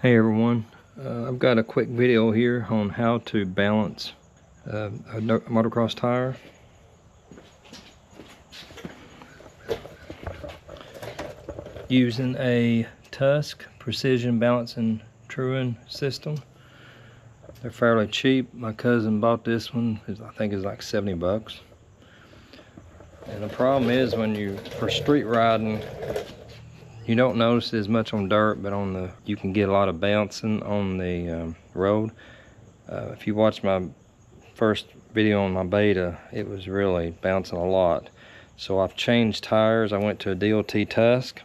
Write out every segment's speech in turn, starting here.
Hey everyone, I've got a quick video here on how to balance a motocross tire. Using a Tusk precision balancing Truing system. They're fairly cheap. My cousin bought this one, I think it's like 70 bucks. And the problem is for street riding, you don't notice as much on dirt, but you can get a lot of bouncing on the road. If you watch my first video on my beta, it was really bouncing a lot. So I've changed tires. I went to a DOT Tusk,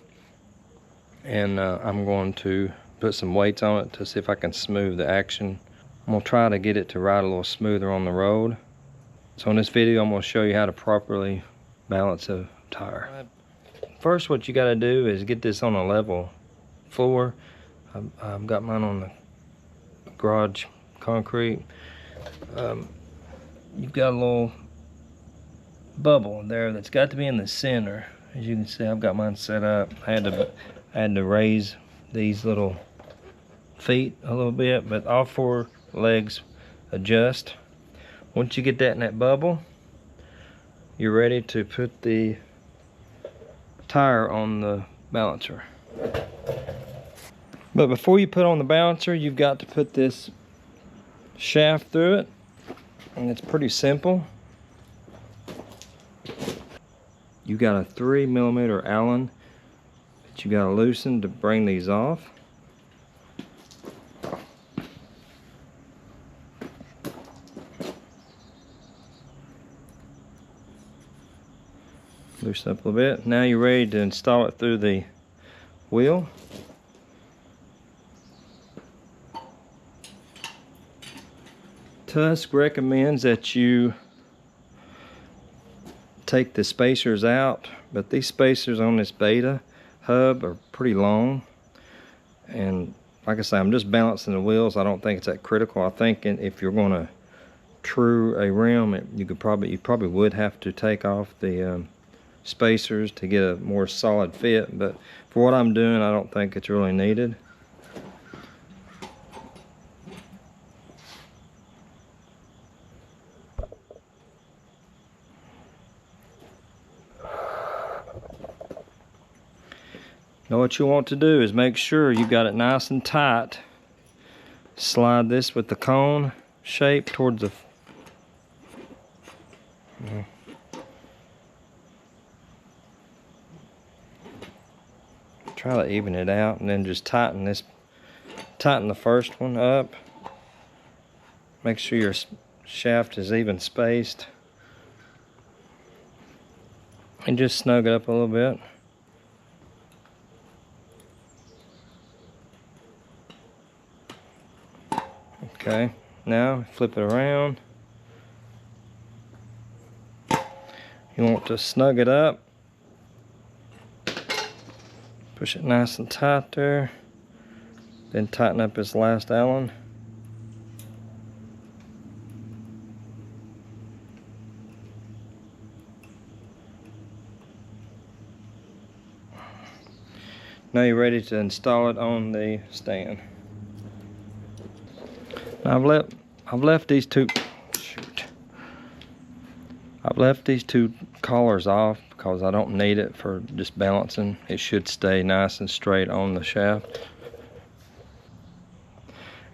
and I'm going to put some weights on it to see if I can smooth the action. I'm gonna try to get it to ride a little smoother on the road. So in this video, I'm gonna show you how to properly balance a tire. First, what you got to do is get this on a level floor. I've got mine on the garage concrete. You've got a little bubble there that's got to be in the center. As you can see, I've got mine set up. I had to raise these little feet a little bit, but all four legs adjust. Once you get that in that bubble, you're ready to put the tire on the balancer. But before you put on the balancer, you've got to put this shaft through it, and it's pretty simple. You got a 3mm Allen that you got to loosen to bring these off. Loosen up a little bit. Now you're ready to install it through the wheel. Tusk recommends that you take the spacers out, but these spacers on this beta hub are pretty long. And like I say, I'm just balancing the wheels. I don't think it's that critical. I think if you're going to true a rim, you probably would have to take off the spacers to get a more solid fit, but for what I'm doing, I don't think it's really needed. Now what you want to do is make sure you got it nice and tight. Slide this with the cone shape towards the try to even it out, and then just tighten the first one up. Make sure your shaft is even spaced, and just snug it up a little bit. Okay, now flip it around. You want to snug it up. Push it nice and tight there. Then tighten up this last Allen. Now you're ready to install it on the stand. Now I've left these two collars off because I don't need it for just balancing. It should stay nice and straight on the shaft.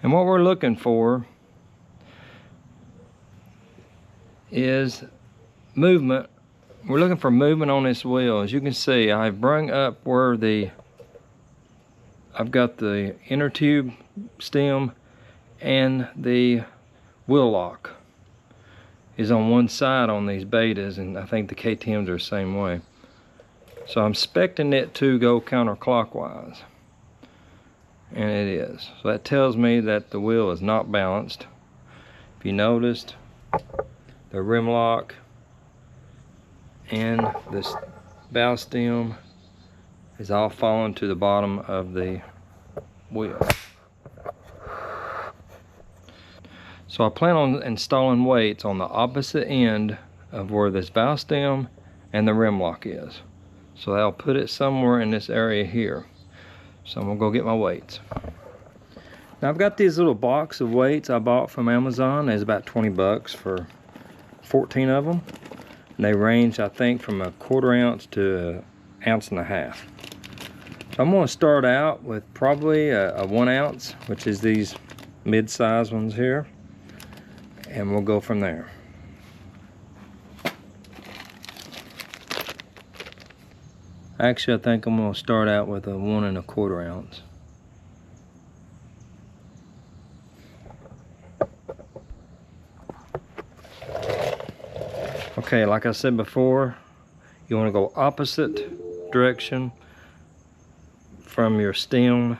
And what we're looking for is movement. We're looking for movement on this wheel. As you can see, I've brung up where I've got the inner tube stem and the wheel lock is on one side on these betas, and I think the KTMs are the same way. So I'm expecting it to go counterclockwise, and it is. So that tells me that the wheel is not balanced. If you noticed, the rim lock and this bow stem is all falling to the bottom of the wheel. So I plan on installing weights on the opposite end of where this bow stem and the rim lock is. So I'll put it somewhere in this area here. So I'm gonna go get my weights. Now I've got these little box of weights I bought from Amazon. It's about 20 bucks for 14 of them. And they range, I think, from a 1/4 ounce to 1.5 ounces. So I'm gonna start out with probably a 1 ounce, which is these mid-size ones here. And we'll go from there. Actually, I think I'm gonna start out with a 1 1/4 ounce. Okay, like I said before, you want to go opposite direction from your stem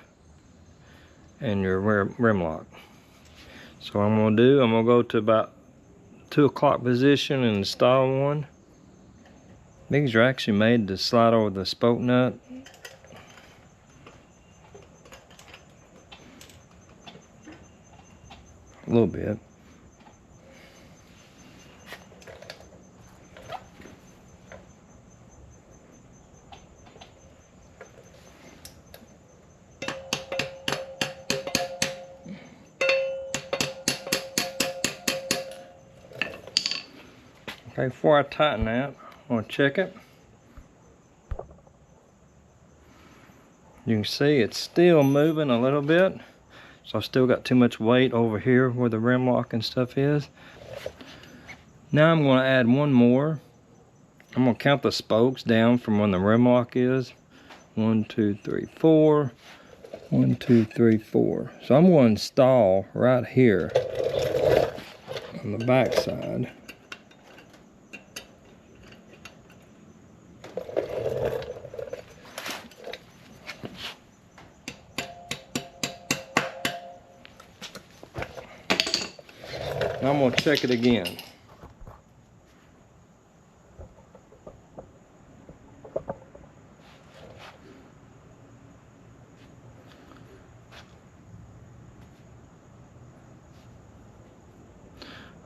and your rim lock. So what I'm going to do, I'm going to go to about 2 o'clock position and install one. These are actually made to slide over the spoke nut. A little bit. Okay, before I tighten that, I'm going to check it. You can see it's still moving a little bit, so I've still got too much weight over here where the rim lock and stuff is. Now I'm going to add one more. I'm going to count the spokes down from when the rim lock is. 1, 2, 3, 4. 1, 2, 3, 4. So I'm going to install right here on the back side. Now I'm going to check it again.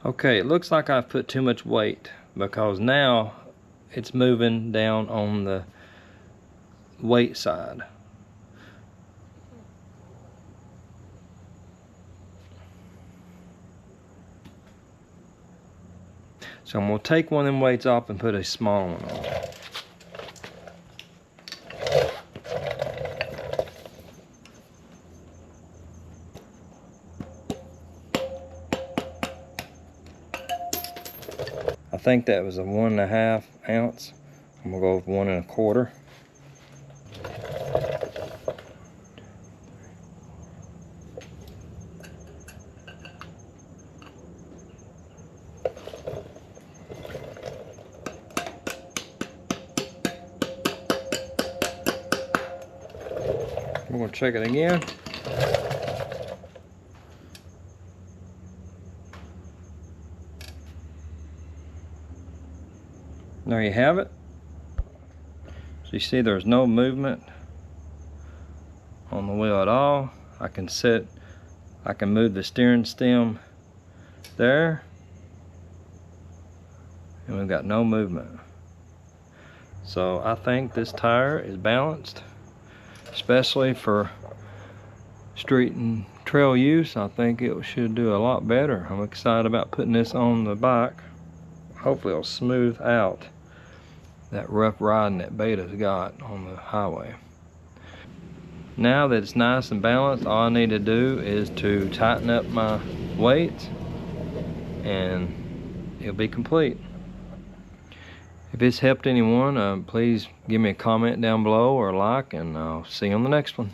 Okay, it looks like I've put too much weight because now it's moving down on the weight side. So I'm going to take one of them weights off and put a small one on. I think that was a 1 1/2 ounce. I'm going to go with 1 1/4. We're going to check it again. There you have it. So you see there's no movement on the wheel at all. I can move the steering stem there, and we've got no movement. So I think this tire is balanced, especially for street and trail use. I think it should do a lot better. I'm excited about putting this on the bike. Hopefully it'll smooth out that rough riding that Beta's got on the highway. Now that it's nice and balanced, all I need to do is to tighten up my weights and it'll be complete. If it's helped anyone, please give me a comment down below or a like, and I'll see you on the next one.